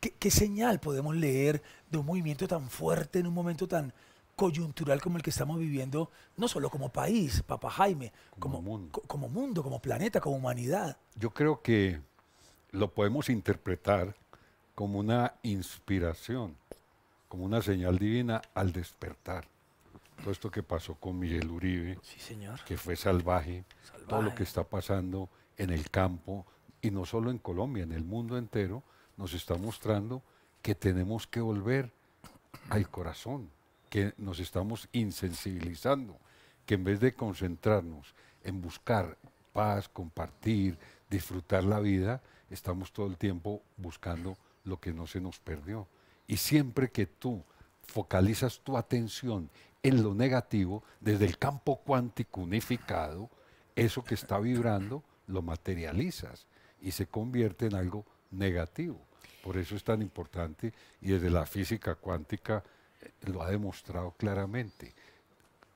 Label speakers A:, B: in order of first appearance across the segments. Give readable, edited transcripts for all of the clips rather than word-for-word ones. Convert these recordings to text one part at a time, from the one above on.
A: ¿Qué señal podemos leer de un movimiento tan fuerte en un momento tan coyuntural como el que estamos viviendo, no solo como país, Papa Jaime,
B: como mundo.
A: como mundo, como planeta, como humanidad?
B: Yo creo que lo podemos interpretar como una inspiración, como una señal divina al despertar. Todo esto que pasó con Miguel Uribe,
A: Sí, señor.
B: que fue salvaje, todo lo que
A: Salvaje.
B: está pasando en el campo, y no solo en Colombia, en el mundo entero, nos está mostrando que tenemos que volver al corazón, que nos estamos insensibilizando, que en vez de concentrarnos en buscar paz, compartir, disfrutar la vida, estamos todo el tiempo buscando lo que no se nos perdió. Y siempre que tú focalizas tu atención en lo negativo, desde el campo cuántico unificado, eso que está vibrando lo materializas y se convierte en algo negativo. Por eso es tan importante y desde la física cuántica lo ha demostrado claramente.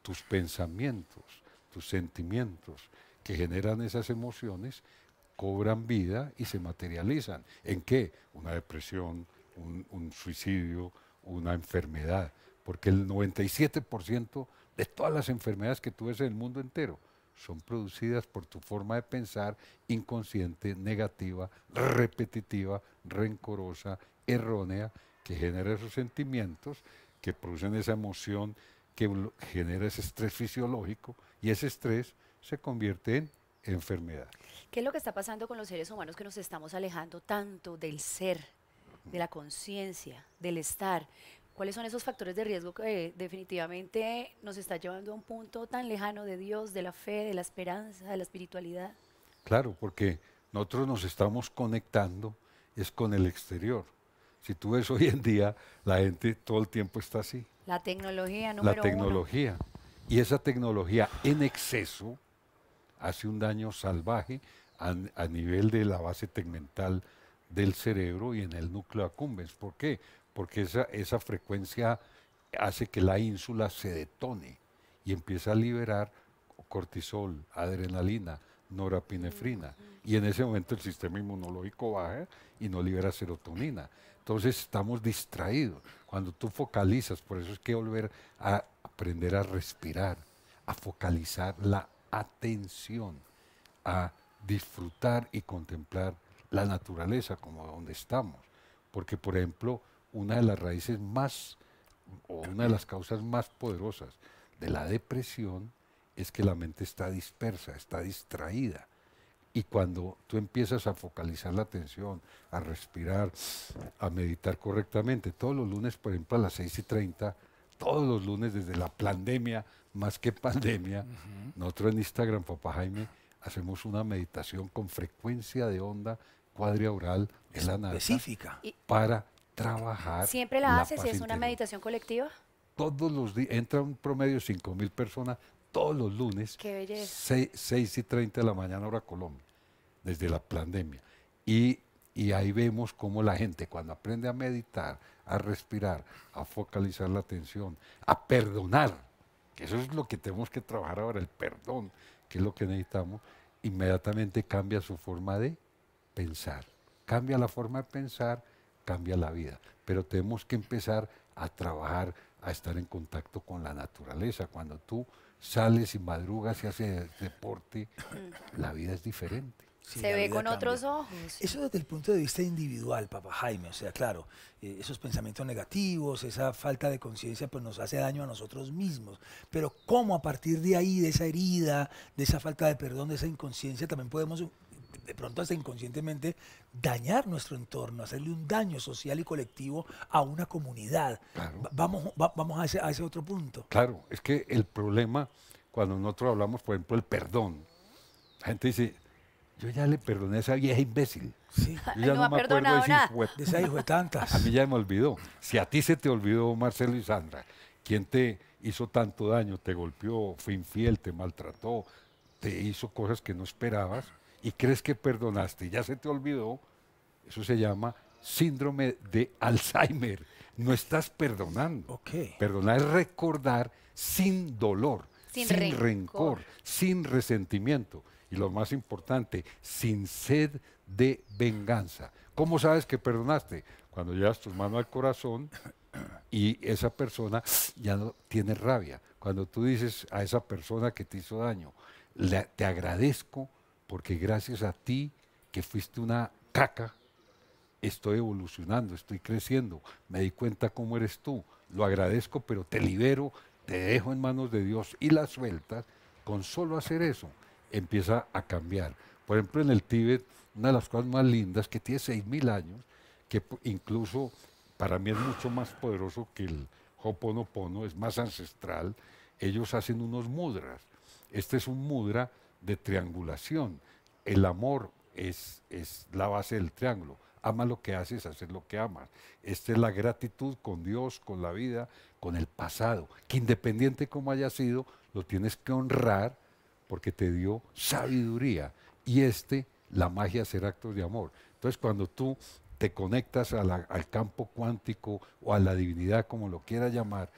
B: Tus pensamientos, tus sentimientos que generan esas emociones cobran vida y se materializan. ¿En qué? Una depresión, un suicidio, una enfermedad. Porque el 97% de todas las enfermedades que tú ves en el mundo entero son producidas por tu forma de pensar inconsciente, negativa, repetitiva, rencorosa, errónea, que genera esos sentimientos, que producen esa emoción, que genera ese estrés fisiológico y ese estrés se convierte en enfermedad.
C: ¿Qué es lo que está pasando con los seres humanos que nos estamos alejando tanto del ser, de la conciencia, del estar? ¿Cuáles son esos factores de riesgo que definitivamente nos está llevando a un punto tan lejano de Dios, de la fe, de la esperanza, de la espiritualidad?
B: Claro, porque nosotros nos estamos conectando es con el exterior. Si tú ves hoy en día, la gente todo el tiempo está así.
C: La tecnología
B: La
C: número uno.
B: tecnología. Y esa tecnología en exceso hace un daño salvaje a nivel de la base tegmental del cerebro y en el núcleo accumbens. ¿Por qué? Porque esa frecuencia hace que la ínsula se detone y empieza a liberar cortisol, adrenalina, norapinefrina. Y en ese momento el sistema inmunológico baja y no libera serotonina. Entonces estamos distraídos. Cuando tú focalizas, por eso es que volver a aprender a respirar, a focalizar la atención, a disfrutar y contemplar la naturaleza como donde estamos. Porque, por ejemplo, una de las raíces más, o una de las causas más poderosas de la depresión es que la mente está dispersa, está distraída. Y cuando tú empiezas a focalizar la atención, a respirar, a meditar correctamente, todos los lunes, por ejemplo, a las 6:30, todos los lunes desde la pandemia, más que pandemia, nosotros en Instagram, Papá Jaime, hacemos una meditación con frecuencia de onda cuadriaural en la nata
A: Específica.
C: ¿Y
B: para trabajar
C: siempre la
B: la
C: haces?
B: paz
C: ¿Es una
B: interior.
C: meditación colectiva?
B: Todos los días, entra un promedio de 5.000 personas todos los lunes,
C: Qué belleza.
B: 6:30 de la mañana hora Colombia, desde la pandemia. Y, y ahí vemos cómo la gente cuando aprende a meditar, a respirar, a focalizar la atención, a perdonar, que eso es lo que tenemos que trabajar ahora, el perdón, que es lo que necesitamos, inmediatamente cambia su forma de pensar. Cambia la forma de pensar, cambia la vida. Pero tenemos que empezar a trabajar, a estar en contacto con la naturaleza. Cuando tú sales y madrugas y haces deporte, la vida es diferente.
A: Sí,
C: Se
A: la
C: ve
A: vida
C: con
A: cambia.
C: otros ojos.
A: Eso desde el punto de vista individual, Papa Jaime, o sea, claro, esos pensamientos negativos, esa falta de conciencia, pues nos hace daño a nosotros mismos. Pero cómo a partir de ahí, de esa herida, de esa falta de perdón, de esa inconsciencia, también podemos, de pronto hasta inconscientemente, dañar nuestro entorno, hacerle un daño social y colectivo a una comunidad.
B: Claro,
A: Vamos a ese otro punto.
B: claro. Es que el problema, cuando nosotros hablamos, por ejemplo, el perdón, la gente dice, yo ya le perdoné a esa vieja imbécil.
A: Sí,
B: Yo
C: Él
B: ya
C: no
B: no
C: ha
B: me acuerdo de
C: perdonado
B: ese
C: nada.
B: hijo.
A: de esa hijo de
B: A mí
A: tantas.
B: ya me olvidó. Si a ti se te olvidó, Marcelo y Sandra, quién te hizo tanto daño, te golpeó, fue infiel, te maltrató, te hizo cosas que no esperabas y crees que perdonaste y ya se te olvidó, eso se llama síndrome de Alzheimer. No estás perdonando.
A: Ok.
B: Perdonar es recordar sin dolor,
C: Sin
B: sin
C: rencor.
B: rencor, sin resentimiento y lo más importante, sin sed de venganza. ¿Cómo sabes que perdonaste? Cuando llevas tus manos al corazón y esa persona ya no tiene rabia. Cuando tú dices a esa persona que te hizo daño, te agradezco porque gracias a ti, que fuiste una caca, estoy evolucionando, estoy creciendo, me di cuenta cómo eres tú, lo agradezco, pero te libero, te dejo en manos de Dios y la sueltas. Con solo hacer eso, empieza a cambiar. Por ejemplo, en el Tíbet, una de las cosas más lindas, que tiene 6.000 años, que incluso para mí es mucho más poderoso que el Ho'oponopono, es más ancestral, ellos hacen unos mudras. Este es un mudra de triangulación. El amor es la base del triángulo. Ama lo que haces, hacer lo que amas. Esta es la gratitud con Dios, con la vida, con el pasado, que independiente como haya sido, lo tienes que honrar porque te dio sabiduría. Y la magia de hacer actos de amor. Entonces, cuando tú te conectas al campo cuántico o a la divinidad, como lo quieras llamar,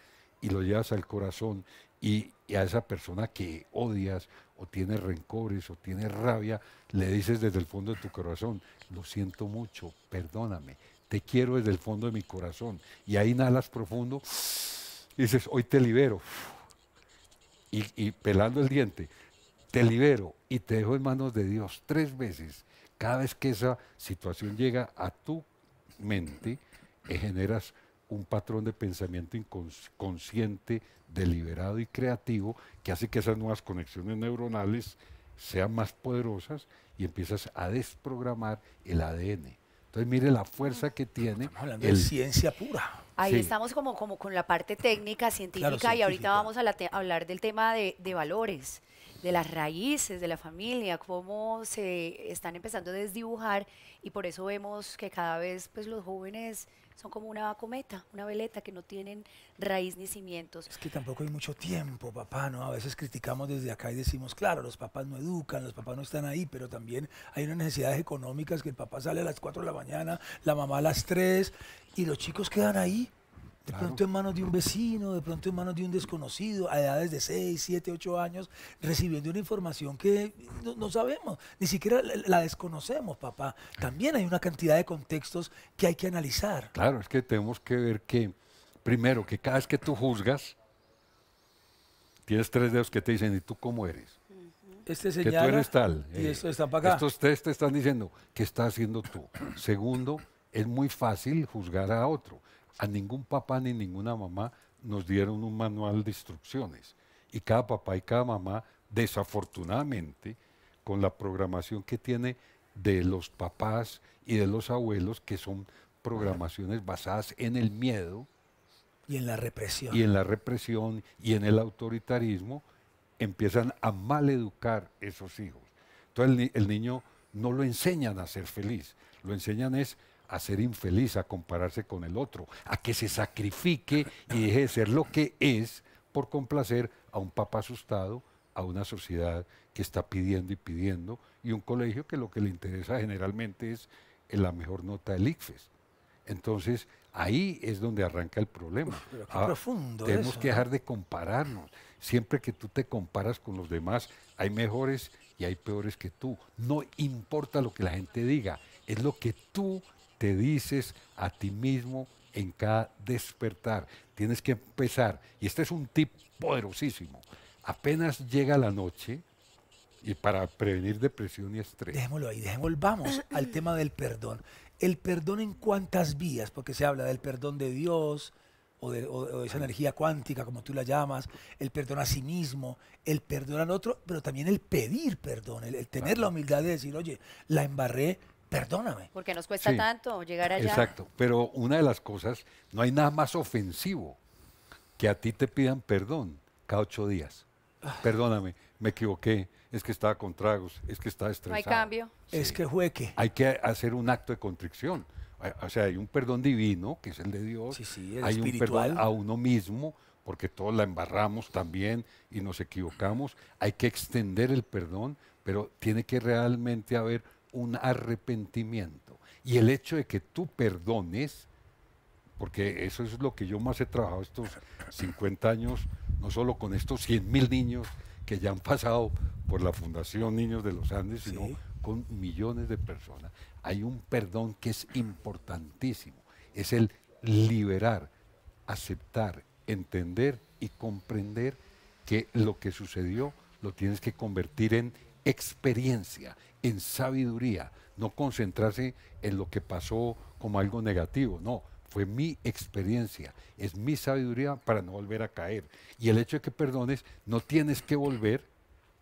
B: y lo llevas al corazón y a esa persona que odias o tienes rencores o tienes rabia, le dices desde el fondo de tu corazón, lo siento mucho, perdóname, te quiero desde el fondo de mi corazón. Y ahí inhalas profundo y dices, hoy te libero. Y pelando el diente, te libero y te dejo en manos de Dios 3 veces. Cada vez que esa situación llega a tu mente, generas un patrón de pensamiento inconsciente, deliberado y creativo, que hace que esas nuevas conexiones neuronales sean más poderosas y empiezas a desprogramar el ADN. Entonces mire la fuerza que tiene.
A: Estamos hablando de ciencia pura.
C: Ahí
B: Sí.
C: estamos como con la parte técnica, científica,
A: Claro,
C: y ahorita
A: científica.
C: vamos a hablar del tema de valores, de las raíces de la familia, cómo se están empezando a desdibujar, y por eso vemos que cada vez pues los jóvenes son como una cometa, una veleta que no tienen raíz ni cimientos.
A: Es que tampoco hay mucho tiempo, papá, ¿no? A veces criticamos desde acá y decimos, claro, los papás no educan, los papás no están ahí, pero también hay unas necesidades económicas que el papá sale a las 4 de la mañana, la mamá a las 3, y los chicos quedan ahí, de
B: Claro.
A: pronto en manos de un vecino, de pronto en manos de un desconocido, a edades de 6, 7, 8 años, recibiendo una información que no sabemos, ni siquiera la desconocemos, papá. También hay una cantidad de contextos que hay que analizar.
B: Claro, es que tenemos que ver que, primero, que cada vez que tú juzgas, tienes 3 dedos que te dicen, ¿y tú cómo eres?
A: Este
B: Que tú
A: señala
B: eres tal.
A: y esto está para acá.
B: Estos 3 te están diciendo, ¿qué estás haciendo tú? Segundo, es muy fácil juzgar a otro. A ningún papá ni ninguna mamá nos dieron un manual de instrucciones. Y cada papá y cada mamá, desafortunadamente, con la programación que tiene de los papás y de los abuelos, que son programaciones basadas en el miedo
A: Y en la represión.
B: y en la represión y en el autoritarismo, empiezan a maleducar esos hijos. Entonces el niño no lo enseñan a ser feliz, lo enseñan es a ser infeliz, a compararse con el otro, a que se sacrifique y deje de ser lo que es por complacer a un papá asustado, a una sociedad que está pidiendo y pidiendo, y un colegio que lo que le interesa generalmente es la mejor nota del ICFES. Entonces, ahí es donde arranca el problema.
A: Pero qué profundo
B: Tenemos
A: eso,
B: que
A: ¿no?
B: dejar de compararnos. Siempre que tú te comparas con los demás, hay mejores y hay peores que tú. No importa lo que la gente diga, es lo que tú te dices a ti mismo en cada despertar. Tienes que empezar, y este es un tip poderosísimo, apenas llega la noche, y para prevenir depresión y estrés.
A: Dejémoslo ahí, volvamos al tema del perdón. El perdón en cuántas vías, porque se habla del perdón de Dios o de esa energía cuántica, como tú la llamas, el perdón a sí mismo, el perdón al otro, pero también el pedir perdón, el tener la humildad de decir, oye, la embarré, perdóname.
C: Porque nos cuesta
B: Sí.
C: tanto llegar allá.
B: Exacto, pero una de las cosas, no hay nada más ofensivo que a ti te pidan perdón cada 8 días. Perdóname, me equivoqué, es que estaba con tragos, es que estaba estresado.
C: No hay cambio.
A: Es que jueque.
B: Hay que hacer un acto de contrición. O sea, hay un perdón divino, que es el de Dios.
A: Sí, sí, el
B: hay un
A: espiritual.
B: perdón a uno mismo, porque todos la embarramos también y nos equivocamos. Hay que extender el perdón, pero tiene que realmente haber un arrepentimiento. Y el hecho de que tú perdones, porque eso es lo que yo más he trabajado estos 50 años, no solo con estos 100.000 niños que ya han pasado por la Fundación Niños de los Andes, sino
A: Sí.
B: con millones de personas, hay un perdón que es importantísimo. Es el liberar, aceptar, entender y comprender que lo que sucedió lo tienes que convertir en experiencia, en sabiduría, no concentrarse en lo que pasó como algo negativo, no, fue mi experiencia, es mi sabiduría para no volver a caer. Y el hecho de que perdones, no tienes que volver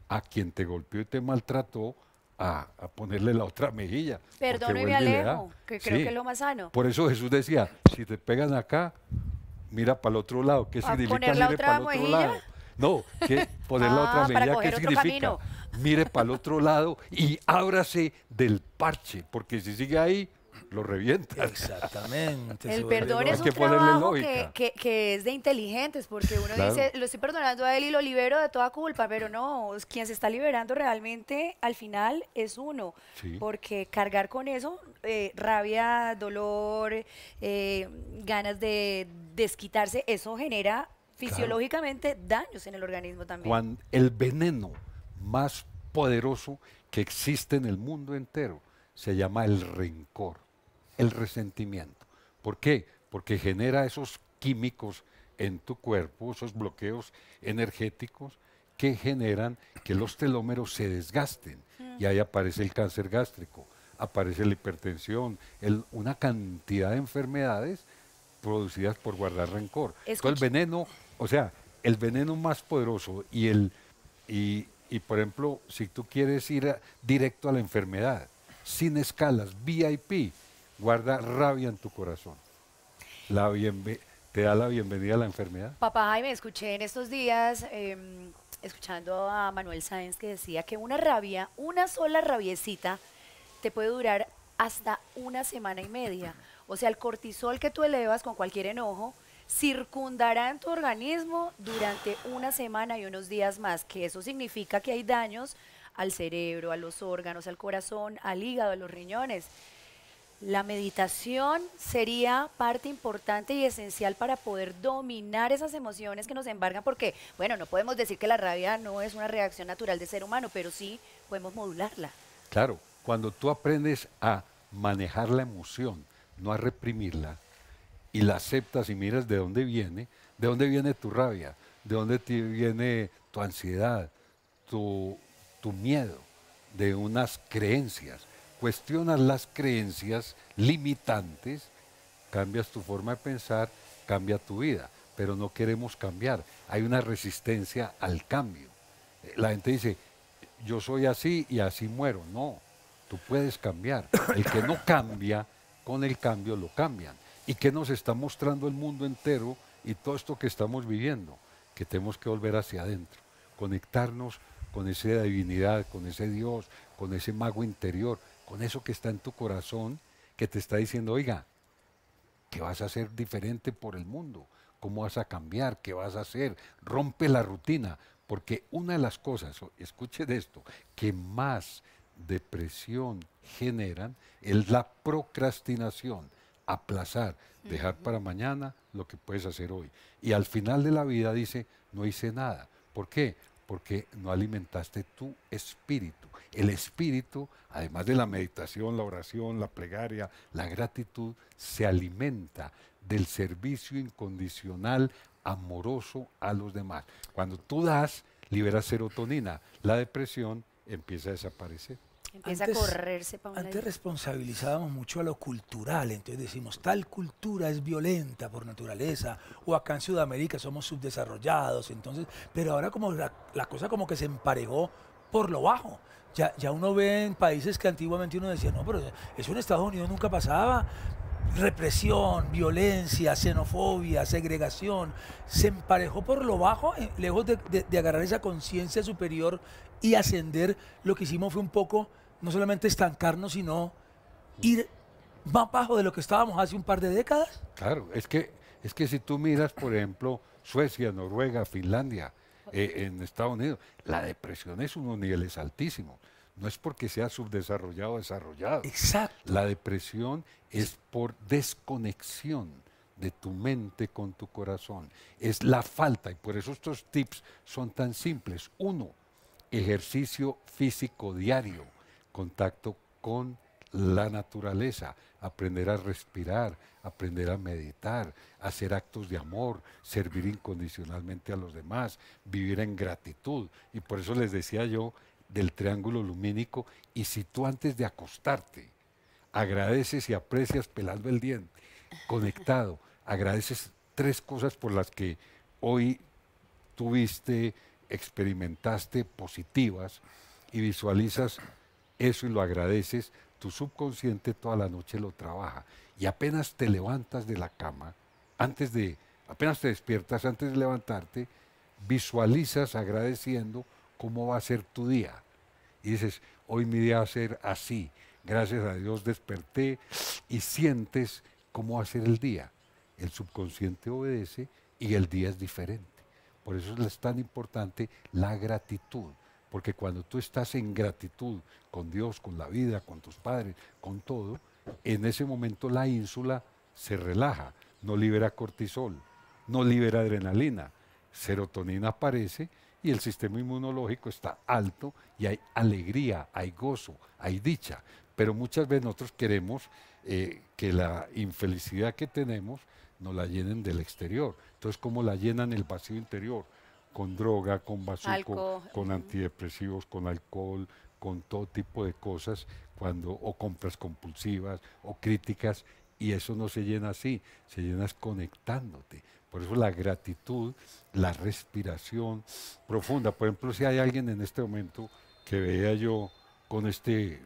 B: a quien te golpeó y te maltrató a ponerle la otra mejilla.
C: Perdono y me
B: vuelve y le da.
C: alejo, que creo
B: Sí.
C: que es lo más sano.
B: Por eso Jesús decía, si te pegan acá, mira para el otro lado. ¿Qué
C: ¿A
B: significa
C: poner la
B: mire
C: otra
B: para el otro
C: mejilla?
B: lado? No, que poner la otra
C: Para
B: mejilla, ¿qué
C: coger otro
B: significa?
C: camino.
B: Mire para el otro lado y ábrase del parche, porque si sigue ahí, lo revienta.
A: Exactamente. se
C: El
A: vuelve
C: perdón es
B: Hay
A: loco.
C: un
B: que ponerle
C: trabajo
B: lógica.
C: que es de inteligentes, porque uno
B: Claro.
C: dice, lo estoy perdonando a él y lo libero de toda culpa, pero no, quien se está liberando realmente al final es uno,
B: Sí.
C: porque cargar con eso, rabia, dolor, ganas de desquitarse, eso genera fisiológicamente daños en el organismo también.
B: Cuando el veneno más poderoso que existe en el mundo entero se llama el rencor, el resentimiento. ¿Por qué? Porque genera esos químicos en tu cuerpo, esos bloqueos energéticos que generan que los telómeros se desgasten y ahí aparece el cáncer gástrico, aparece la hipertensión, una cantidad de enfermedades producidas por guardar rencor. Entonces el veneno, o sea, el veneno más poderoso y por ejemplo, si tú quieres ir directo a la enfermedad, sin escalas, VIP, guarda rabia en tu corazón. Te da la bienvenida a la enfermedad.
C: Papá Jaime, escuché en estos días, escuchando a Manuel Sáenz, que decía que una rabia, una sola rabiecita, te puede durar hasta una semana y media. O sea, el cortisol que tú elevas con cualquier enojo circundará en tu organismo durante una semana y unos días más, que eso significa que hay daños al cerebro, a los órganos, al corazón, al hígado, a los riñones. La meditación sería parte importante y esencial para poder dominar esas emociones que nos embargan, porque, bueno, no podemos decir que la rabia no es una reacción natural del ser humano, pero sí podemos modularla.
B: Claro, cuando tú aprendes a manejar la emoción, no a reprimirla, y la aceptas y miras de dónde viene tu rabia, de dónde viene tu ansiedad, tu miedo, de unas creencias. Cuestionas las creencias limitantes, cambias tu forma de pensar, cambia tu vida, pero no queremos cambiar. Hay una resistencia al cambio. La gente dice, yo soy así y así muero. No, tú puedes cambiar. El que no cambia, con el cambio lo cambian. ¿Y qué nos está mostrando el mundo entero y todo esto que estamos viviendo? Que tenemos que volver hacia adentro, conectarnos con esa divinidad, con ese Dios, con ese mago interior, con eso que está en tu corazón, que te está diciendo, oiga, ¿qué vas a hacer diferente por el mundo? ¿Cómo vas a cambiar? ¿Qué vas a hacer? Rompe la rutina, porque una de las cosas, escuche de esto, que más depresión generan es la procrastinación, aplazar, dejar para mañana lo que puedes hacer hoy. Y al final de la vida dice, no hice nada. ¿Por qué? Porque no alimentaste tu espíritu. El espíritu, además de la meditación, la oración, la plegaria, la gratitud, se alimenta del servicio incondicional, amoroso a los demás. Cuando tú das, liberas serotonina. La depresión empieza a desaparecer.
C: Empieza a correrse para una
A: Antes responsabilizábamos mucho a lo cultural, entonces decimos, tal cultura es violenta por naturaleza, o acá en Sudamérica somos subdesarrollados, entonces, pero ahora como la cosa como que se emparejó por lo bajo. Ya uno ve en países que antiguamente uno decía, no, pero eso en Estados Unidos nunca pasaba. Represión, violencia, xenofobia, segregación, se emparejó por lo bajo, lejos de agarrar esa conciencia superior y ascender. Lo que hicimos fue un poco, no solamente estancarnos, sino ir más bajo de lo que estábamos hace un par de décadas.
B: Claro, es que si tú miras, por ejemplo, Suecia, Noruega, Finlandia, en Estados Unidos, la depresión es unos niveles altísimos. No es porque sea subdesarrollado o desarrollado.
A: Exacto.
B: La depresión es por desconexión de tu mente con tu corazón. Es la falta, y por eso estos tips son tan simples. Uno, ejercicio físico diario. contacto con la naturaleza, aprender a respirar, aprender a meditar, hacer actos de amor, servir incondicionalmente a los demás, vivir en gratitud. Y por eso les decía yo del triángulo lumínico, y si tú antes de acostarte agradeces y aprecias pelando el diente, conectado, agradeces 3 cosas por las que hoy tuviste, experimentaste positivas y visualizas eso y lo agradeces, tu subconsciente toda la noche lo trabaja. Y apenas te levantas de la cama, apenas te despiertas, antes de levantarte, visualizas agradeciendo cómo va a ser tu día. Y dices, hoy mi día va a ser así. Gracias a Dios desperté, y sientes cómo va a ser el día. El subconsciente obedece y el día es diferente. Por eso es tan importante la gratitud. Porque cuando tú estás en gratitud con Dios, con la vida, con tus padres, con todo, en ese momento la ínsula se relaja, no libera cortisol, no libera adrenalina, serotonina aparece y el sistema inmunológico está alto y hay alegría, hay gozo, hay dicha. Pero muchas veces nosotros queremos que la infelicidad que tenemos nos la llenen del exterior. Entonces, ¿cómo la llenan el vacío interior? Con droga, con bazuco, con antidepresivos, con alcohol, con todo tipo de cosas, o compras compulsivas, o críticas, y eso no se llena así, se llena conectándote. Por eso la gratitud, la respiración profunda. Por ejemplo, si hay alguien en este momento que veía yo con este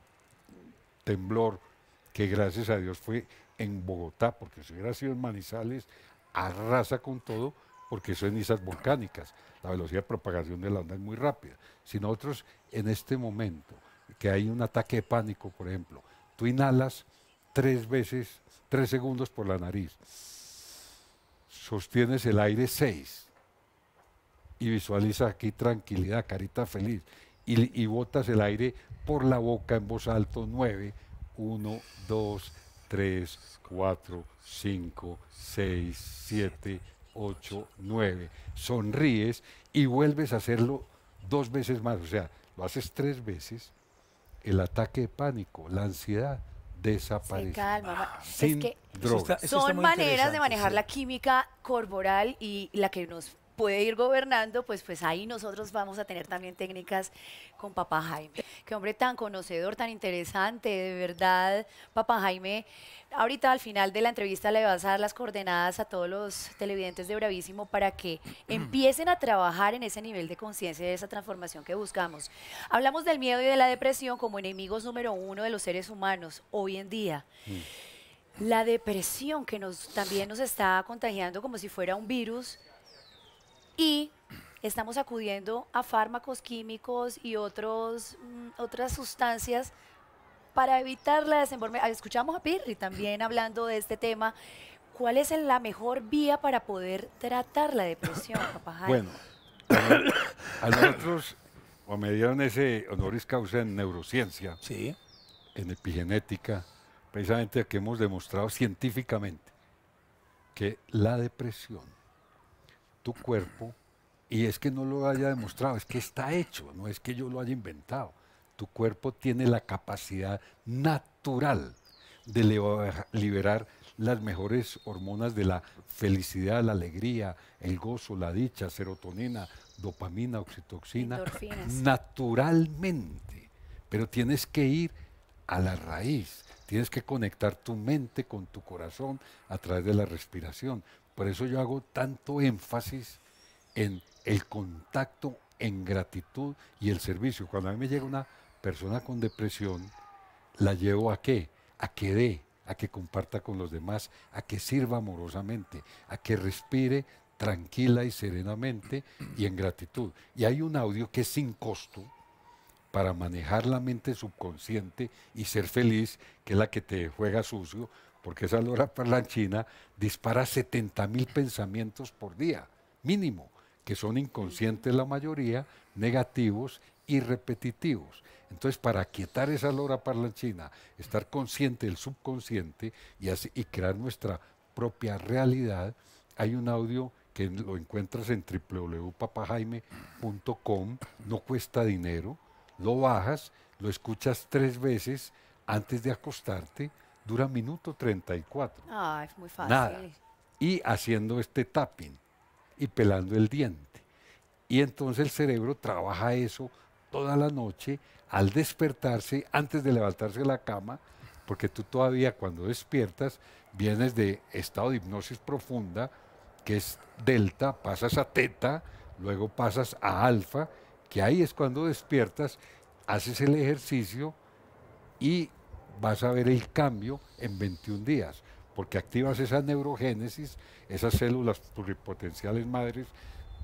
B: temblor, que gracias a Dios fue en Bogotá, porque si hubiera sido en Manizales, arrasa con todo, porque eso es cenizas volcánicas. La velocidad de propagación de la onda es muy rápida. Si nosotros en este momento, que hay un ataque de pánico, por ejemplo, tú inhalas 3 segundos por la nariz, sostienes el aire 6 y visualizas aquí tranquilidad, carita feliz, y botas el aire por la boca en voz alta 9, 1, 2, 3, 4, 5, 6, 7, 8, 9. Sonríes y vuelves a hacerlo 2 veces más. O sea, lo haces 3 veces. El ataque de pánico, la ansiedad desaparece.
C: Se calma.
B: Sin
C: es que
B: droga.
C: son maneras de manejar la química corporal, y la que nos puede ir gobernando, pues ahí nosotros vamos a tener también técnicas con Papá Jaime. Qué hombre tan conocedor, tan interesante, de verdad, Papá Jaime. Ahorita al final de la entrevista le vas a dar las coordenadas a todos los televidentes de Bravísimo para que empiecen a trabajar en ese nivel de conciencia y de esa transformación que buscamos. Hablamos del miedo y de la depresión como enemigos número 1 de los seres humanos hoy en día. La depresión que también nos está contagiando como si fuera un virus, y estamos acudiendo a fármacos químicos y otras sustancias para evitar la desenvolvimiento. Escuchamos a Pirri también hablando de este tema. ¿Cuál es la mejor vía para poder tratar la depresión, Papá Jaime?
B: Bueno, a nosotros me dieron ese honoris causa en neurociencia,
A: Sí.
B: en epigenética, precisamente que hemos demostrado científicamente que la depresión, tu cuerpo, y es que no lo haya demostrado, es que está hecho, no es que yo lo haya inventado. Tu cuerpo tiene la capacidad natural de liberar las mejores hormonas de la felicidad, la alegría, el gozo, la dicha, serotonina, dopamina, oxitocina,
C: Endorfinas.
B: naturalmente. Pero tienes que ir a la raíz, tienes que conectar tu mente con tu corazón a través de la respiración. Por eso yo hago tanto énfasis en el contacto, en gratitud y el servicio. Cuando a mí me llega una persona con depresión, la llevo ¿a qué? A que dé, a que comparta con los demás, a que sirva amorosamente, a que respire tranquila y serenamente y en gratitud. Y hay un audio que es sin costo para manejar la mente subconsciente y ser feliz, que es la que te juega sucio, porque esa lora parlanchina dispara 70.000 pensamientos por día, mínimo, que son inconscientes la mayoría, negativos y repetitivos. Entonces, para aquietar esa lora parlanchina, estar consciente del subconsciente y crear nuestra propia realidad, hay un audio que lo encuentras en www.papajaime.com, no cuesta dinero, lo bajas, lo escuchas 3 veces antes de acostarte, dura minuto 34.
C: Ah, es muy fácil.
B: Nada. Y haciendo este tapping y pelando el diente. Y entonces el cerebro trabaja eso toda la noche al despertarse, antes de levantarse de la cama, porque tú todavía cuando despiertas vienes de estado de hipnosis profunda, que es delta, pasas a teta, luego pasas a alfa, que ahí es cuando despiertas, haces el ejercicio y vas a ver el cambio en 21 días, porque activas esa neurogénesis, esas células pluripotenciales madres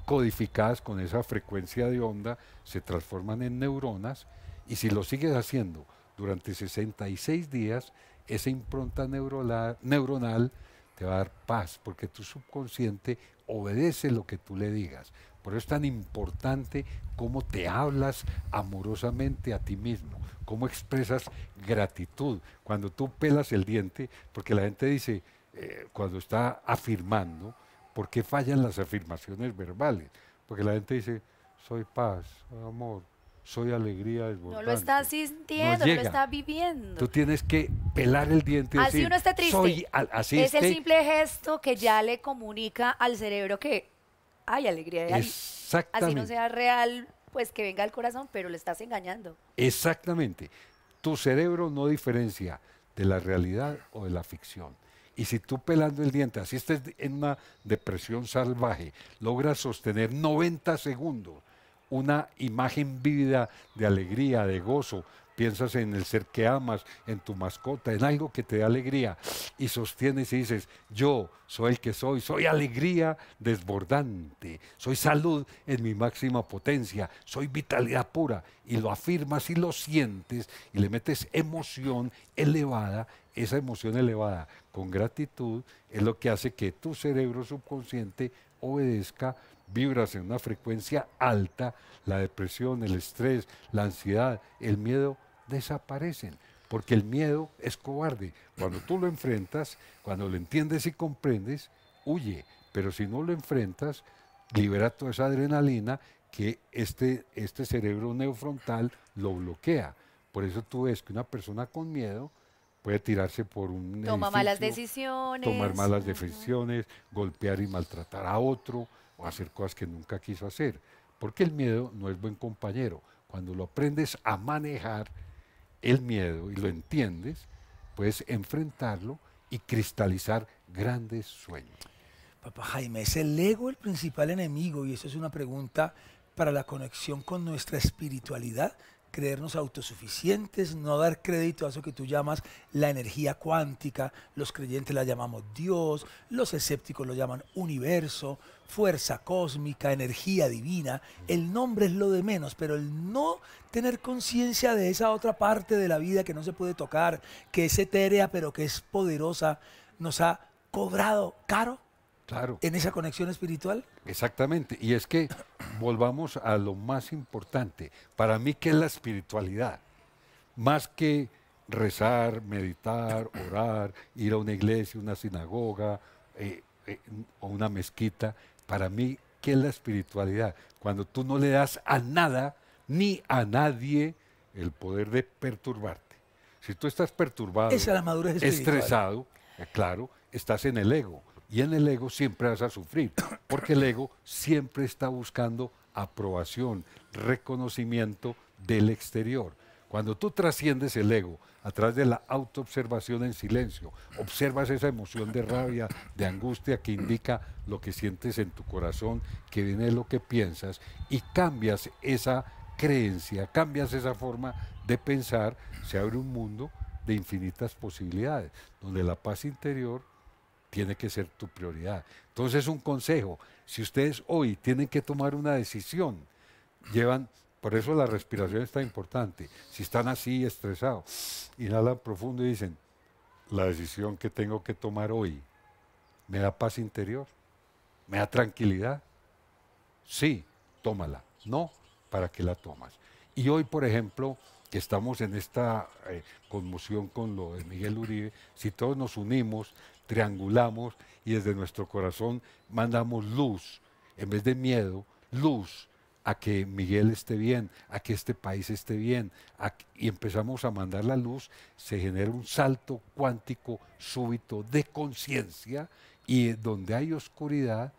B: codificadas con esa frecuencia de onda, se transforman en neuronas, y si lo sigues haciendo durante 66 días, esa impronta neuronal te va a dar paz, porque tu subconsciente obedece lo que tú le digas. Por eso es tan importante cómo te hablas amorosamente a ti mismo, cómo expresas gratitud. Cuando tú pelas el diente, porque la gente dice, cuando está afirmando, ¿por qué fallan las afirmaciones verbales? Porque la gente dice, soy paz, soy amor, soy alegría desbordante.
C: No lo está sintiendo, no lo está viviendo.
B: Tú tienes que pelar el diente y
C: así
B: decir,
C: uno esté triste.
B: Así
C: es el simple gesto que ya le comunica al cerebro que hay alegría.
B: Exactamente.
C: Así no sea real, pues que venga al corazón, pero le estás engañando.
B: Exactamente. Tu cerebro no diferencia de la realidad o de la ficción. Y si tú pelando el diente, así estés en una depresión salvaje, logras sostener 90 segundos una imagen vívida de alegría, de gozo, piensas en el ser que amas, en tu mascota, en algo que te da alegría, y sostienes y dices, yo soy el que soy alegría desbordante, soy salud en mi máxima potencia, soy vitalidad pura, y lo afirmas y lo sientes, y le metes emoción elevada. Esa emoción elevada con gratitud es lo que hace que tu cerebro subconsciente obedezca, vibras en una frecuencia alta, la depresión, el estrés, la ansiedad, el miedo desaparecen, porque el miedo es cobarde. Cuando tú lo enfrentas, cuando lo entiendes y comprendes, huye, pero si no lo enfrentas, libera toda esa adrenalina que este cerebro neofrontal lo bloquea. Por eso tú ves que una persona con miedo puede tirarse por un
C: Toma malas decisiones.
B: tomar malas decisiones, golpear y maltratar a otro, o hacer cosas que nunca quiso hacer. Porque el miedo no es buen compañero. Cuando lo aprendes a manejar, el miedo, y lo entiendes, puedes enfrentarlo y cristalizar grandes sueños.
A: Papá Jaime, ¿es el ego el principal enemigo? Y eso es una pregunta para la conexión con nuestra espiritualidad. Creernos autosuficientes, no dar crédito a eso que tú llamas la energía cuántica, los creyentes la llamamos Dios, los escépticos lo llaman universo, fuerza cósmica, energía divina. El nombre es lo de menos, pero el no tener conciencia de esa otra parte de la vida que no se puede tocar, que es etérea pero que es poderosa, nos ha cobrado caro.
B: Claro.
A: En esa conexión espiritual.
B: Exactamente. Y es que volvamos a lo más importante. Para mí, ¿qué es la espiritualidad? Más que rezar, meditar, orar, ir a una iglesia, una sinagoga o una mezquita. Para mí, ¿qué es la espiritualidad? Cuando tú no le das a nada ni a nadie el poder de perturbarte. Si tú estás perturbado,
A: esa es la madurez espiritual.
B: Estresado, claro, estás en el ego. Y en el ego siempre vas a sufrir, porque el ego siempre está buscando aprobación, reconocimiento del exterior. Cuando tú trasciendes el ego a través de la autoobservación en silencio, observas esa emoción de rabia, de angustia que indica lo que sientes en tu corazón, que viene de lo que piensas, y cambias esa creencia, cambias esa forma de pensar, se abre un mundo de infinitas posibilidades, donde la paz interior tiene que ser tu prioridad. Entonces, un consejo, si ustedes hoy tienen que tomar una decisión, por eso la respiración es tan importante. Si están así estresados, inhalan profundo y dicen, la decisión que tengo que tomar hoy, ¿me da paz interior? ¿Me da tranquilidad? Sí, tómala. No, ¿para qué la tomas? Y hoy, por ejemplo, que estamos en esta conmoción con lo de Miguel Uribe, si todos nos unimos, triangulamos y desde nuestro corazón mandamos luz, en vez de miedo, luz, a que Miguel esté bien, a que este país esté bien, y empezamos a mandar la luz, se genera un salto cuántico súbito de conciencia, y donde hay oscuridad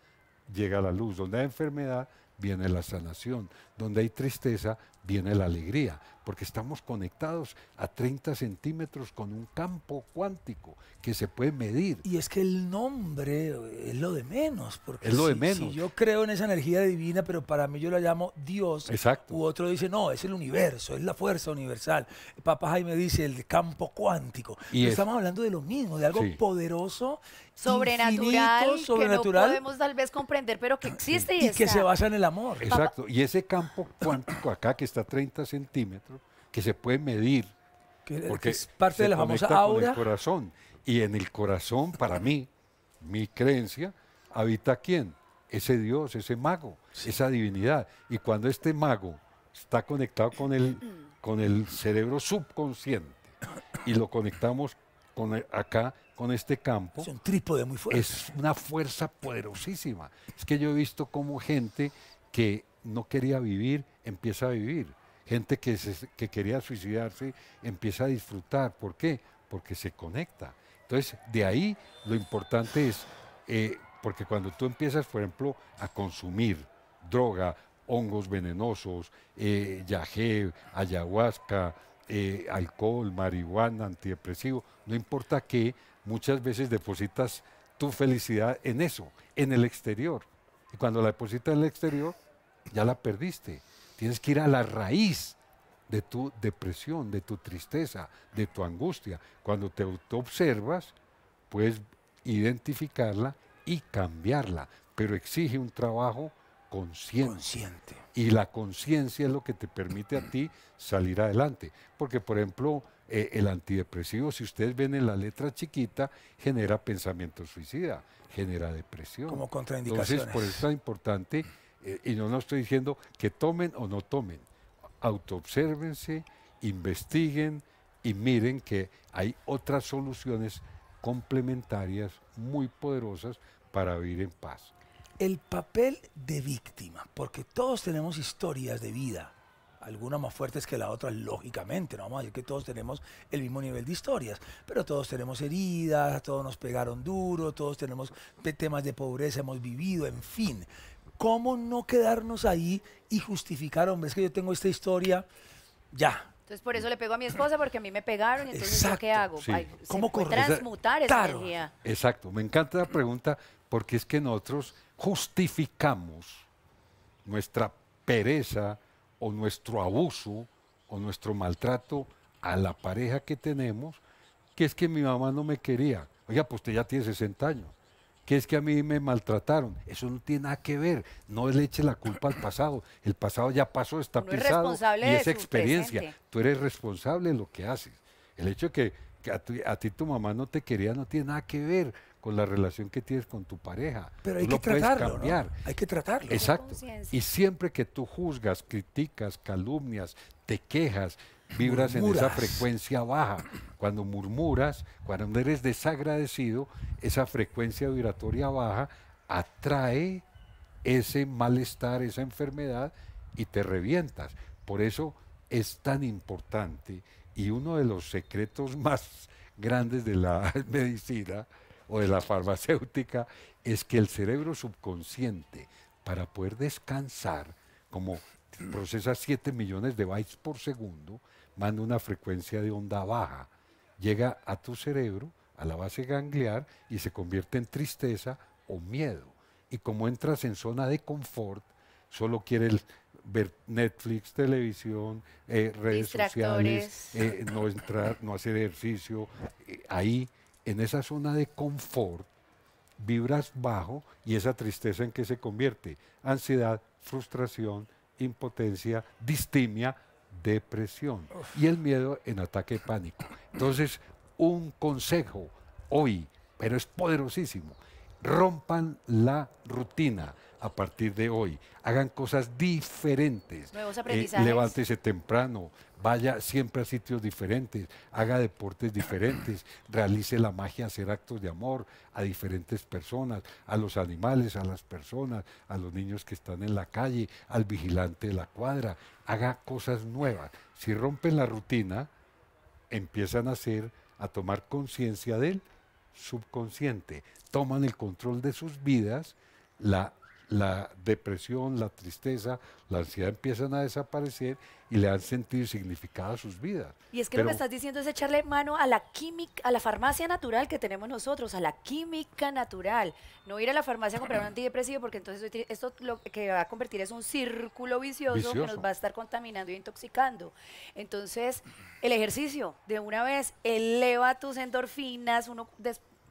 B: llega la luz, donde hay enfermedad viene la sanación, donde hay tristeza viene la alegría, porque estamos conectados a 30 centímetros con un campo cuántico que se puede medir.
A: Y es que el nombre es lo de menos, porque
B: Es lo de
A: si
B: menos.
A: yo creo en esa energía divina, pero para mí yo la llamo Dios,
B: Exacto.
A: u otro dice, no, es el universo, es la fuerza universal. Papa Jaime dice el campo cuántico. Pero estamos hablando de lo mismo, de algo poderoso,
C: sobrenatural,
A: infinito, sobrenatural,
C: que no podemos tal vez comprender, pero que existe y
A: y
C: está.
A: que se basa en el amor.
B: Exacto, y ese campo cuántico acá que está a 30 centímetros, que se puede medir, porque
A: es parte de la famosa
B: conecta
A: aura.
B: con el corazón, y en el corazón, para mí, mi creencia, habita ¿quién? Ese Dios, ese mago, esa divinidad. Y cuando este mago está conectado con el cerebro subconsciente y lo conectamos acá, con este campo,
A: Es un trípode muy fuerte.
B: es una fuerza poderosísima. Es que yo he visto como gente que no quería vivir, empieza a vivir. Gente que quería suicidarse, empieza a disfrutar. ¿Por qué? Porque se conecta. Entonces, de ahí lo importante es, porque cuando tú empiezas, por ejemplo, a consumir droga, hongos venenosos, yagé, ayahuasca, alcohol, marihuana, antidepresivo, no importa qué, muchas veces depositas tu felicidad en eso, en el exterior. Y cuando la depositas en el exterior, ya la perdiste. Tienes que ir a la raíz de tu depresión, de tu tristeza, de tu angustia. Cuando te observas, puedes identificarla y cambiarla, pero exige un trabajo consciente. Y la conciencia es lo que te permite a ti salir adelante. Porque, por ejemplo, el antidepresivo, si ustedes ven en la letra chiquita, genera pensamiento suicida, genera depresión.
A: Como contraindicaciones.
B: Entonces, por eso es tan importante, y no estoy diciendo que tomen o no tomen, autoobsérvense, investiguen y miren que hay otras soluciones complementarias muy poderosas para vivir en paz.
A: El papel de víctima, porque todos tenemos historias de vida, algunas más fuertes que la otra, lógicamente, no vamos a decir que todos tenemos el mismo nivel de historias, pero todos tenemos heridas, todos nos pegaron duro, todos tenemos temas de pobreza, hemos vivido, en fin. ¿Cómo no quedarnos ahí y justificar, hombre, es que yo tengo esta historia, ya?
C: Entonces por eso le pego a mi esposa, porque a mí me pegaron, y entonces ¿yo qué hago?
B: Sí.
C: Ay,
A: ¿Cómo
C: transmutar esa energía?
B: Exacto, me encanta la pregunta porque es que nosotros justificamos nuestra pereza o nuestro abuso o nuestro maltrato a la pareja que tenemos, que es que mi mamá no me quería. Oiga, pues usted ya tiene 60 años. Que es que a mí me maltrataron. Eso no tiene nada que ver. No le eche la culpa al pasado. El pasado ya pasó, está pisado y es experiencia.
C: Presente.
B: Tú eres responsable de lo que haces. El hecho de que a ti tu mamá no te quería no tiene nada que ver con la relación que tienes con tu pareja.
A: Pero hay
B: Tú
A: que
B: lo puedes
A: tratarlo,
B: cambiar.
A: ¿no? Hay que tratarlo.
B: Exacto. Y siempre que tú juzgas, criticas, calumnias, te quejas, vibras en esa frecuencia baja. Cuando murmuras, cuando eres desagradecido, esa frecuencia vibratoria baja atrae ese malestar, esa enfermedad y te revientas. Por eso es tan importante, y uno de los secretos más grandes de la medicina o de la farmacéutica es que el cerebro subconsciente, para poder descansar, como procesa 7 millones de bytes por segundo, manda una frecuencia de onda baja, llega a tu cerebro, a la base gangliar, y se convierte en tristeza o miedo. Y como entras en zona de confort, solo quieres ver Netflix, televisión, redes sociales, no entrar, no hacer ejercicio. Ahí, en esa zona de confort, vibras bajo, y esa tristeza en que se convierte: ansiedad, frustración, impotencia, distimia, depresión, y el miedo en ataque de pánico. Entonces, un consejo hoy, pero es poderosísimo: rompan la rutina a partir de hoy, hagan cosas diferentes,
C: Nuevos aprendizajes.
B: levántese temprano, vaya siempre a sitios diferentes, haga deportes diferentes, realice la magia, hacer actos de amor a diferentes personas, a los animales, a las personas, a los niños que están en la calle, al vigilante de la cuadra, haga cosas nuevas. Si rompen la rutina, empiezan a tomar conciencia del subconsciente, toman el control de sus vidas, la depresión, la tristeza, la ansiedad empiezan a desaparecer y le dan sentido y significado a sus vidas.
C: Y es que lo que estás diciendo es echarle mano a la química, a la farmacia natural que tenemos nosotros, a la química natural. No ir a la farmacia a comprar un antidepresivo, porque entonces esto lo que va a convertir es un círculo vicioso que nos va a estar contaminando y intoxicando. Entonces, el ejercicio, de una vez, eleva tus endorfinas,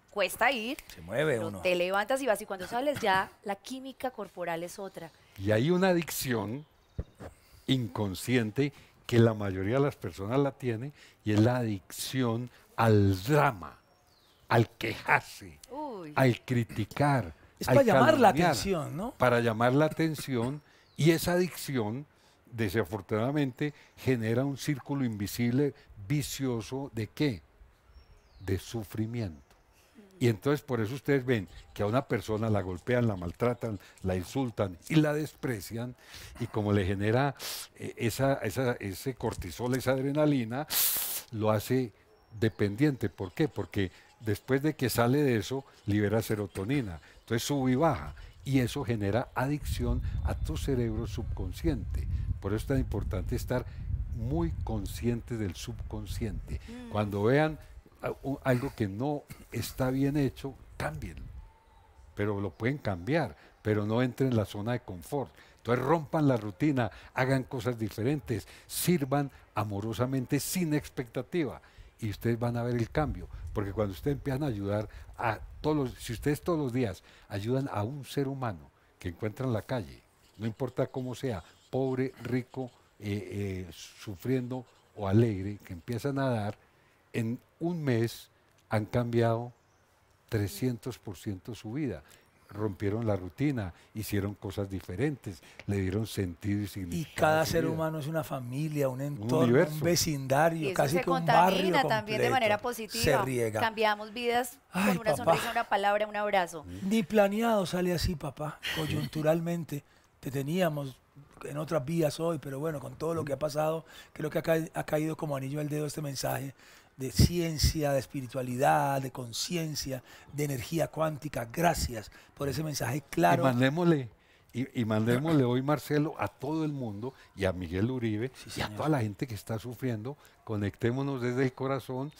C: cuesta ir,
A: se mueve
C: pero
A: uno.
C: te levantas y vas, y cuando sales ya la química corporal es otra.
B: Y hay una adicción inconsciente que la mayoría de las personas la tiene, y es la adicción al drama, al quejarse, al criticar.
A: Es para llamar la atención, ¿no?
B: Para llamar la atención, y esa adicción desafortunadamente genera un círculo invisible vicioso ¿de qué? De sufrimiento. Y entonces por eso ustedes ven que a una persona la golpean, la maltratan, la insultan y la desprecian, y como le genera ese cortisol, esa adrenalina, lo hace dependiente. ¿Por qué? Porque después de que sale de eso, libera serotonina, entonces sube y baja, y eso genera adicción a tu cerebro subconsciente. Por eso es tan importante estar muy conscientes del subconsciente. Cuando vean algo que no está bien hecho, cámbienlo, pero lo pueden cambiar, pero no entren en la zona de confort. Entonces rompan la rutina, hagan cosas diferentes, sirvan amorosamente sin expectativa, y ustedes van a ver el cambio, porque cuando ustedes empiezan a ayudar a si ustedes todos los días ayudan a un ser humano que encuentra en la calle, no importa cómo sea, pobre, rico, sufriendo o alegre, que empiezan a dar, en un mes han cambiado 300% su vida. Rompieron la rutina, hicieron cosas diferentes, le dieron sentido y significado.
A: Y cada ser humano es una familia, un entorno, un vecindario,
C: y
A: casi
C: eso
A: que un barrio completo.
C: también de manera positiva.
A: Se riega.
C: Cambiamos vidas con una sonrisa, una palabra, un abrazo.
A: Ni planeado sale así, papá. Coyunturalmente te teníamos en otras vías hoy, pero bueno, con todo lo que ha pasado, creo que ha caído como anillo al dedo este mensaje de ciencia, de espiritualidad, de conciencia, de energía cuántica. Gracias por ese mensaje claro.
B: Y mandémosle hoy, Marcelo, a todo el mundo, y a Miguel Uribe, y a toda la gente que está sufriendo. Conectémonos desde el corazón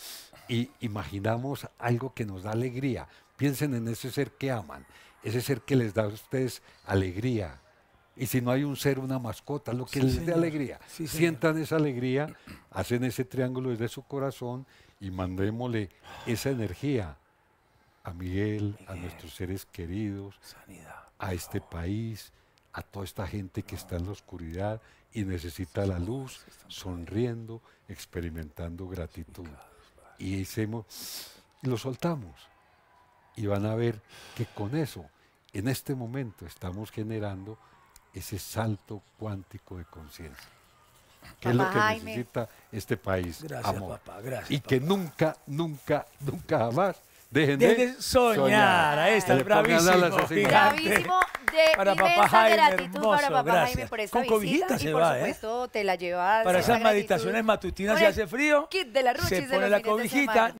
B: y imaginamos algo que nos da alegría. Piensen en ese ser que aman, ese ser que les da a ustedes alegría. Y si no hay un ser, una mascota, lo que les dé alegría. Sientan esa alegría, hacen ese triángulo desde su corazón, y mandémosle esa energía a Miguel, a nuestros seres queridos, a este país, a toda esta gente que está en la oscuridad y necesita la luz, sonriendo, experimentando gratitud. Y lo soltamos. Y van a ver que con eso, en este momento, estamos generando ese salto cuántico de conciencia, que es lo que necesita este país.
A: Gracias,
B: amor.
A: papá, gracias,
B: y que
A: papá.
B: nunca, nunca, nunca jamás dejen de
A: soñar. Ahí está el bravísimo,
C: bravísimo de
A: para
C: inmensa
A: papá Jaime,
C: gratitud
A: hermoso,
C: para papá
A: gracias.
C: Jaime por esta
A: Con cobijita
C: visita,
A: se
C: y por
A: va,
C: supuesto te la llevas.
A: Para
C: esa
A: esas
C: gratitud.
A: meditaciones matutinas,
C: Con
A: si
C: el
A: hace frío,
C: kit de la Ruchis
A: se
C: de
A: pone
C: los
A: la
C: fines de
A: cobijita.
C: semana.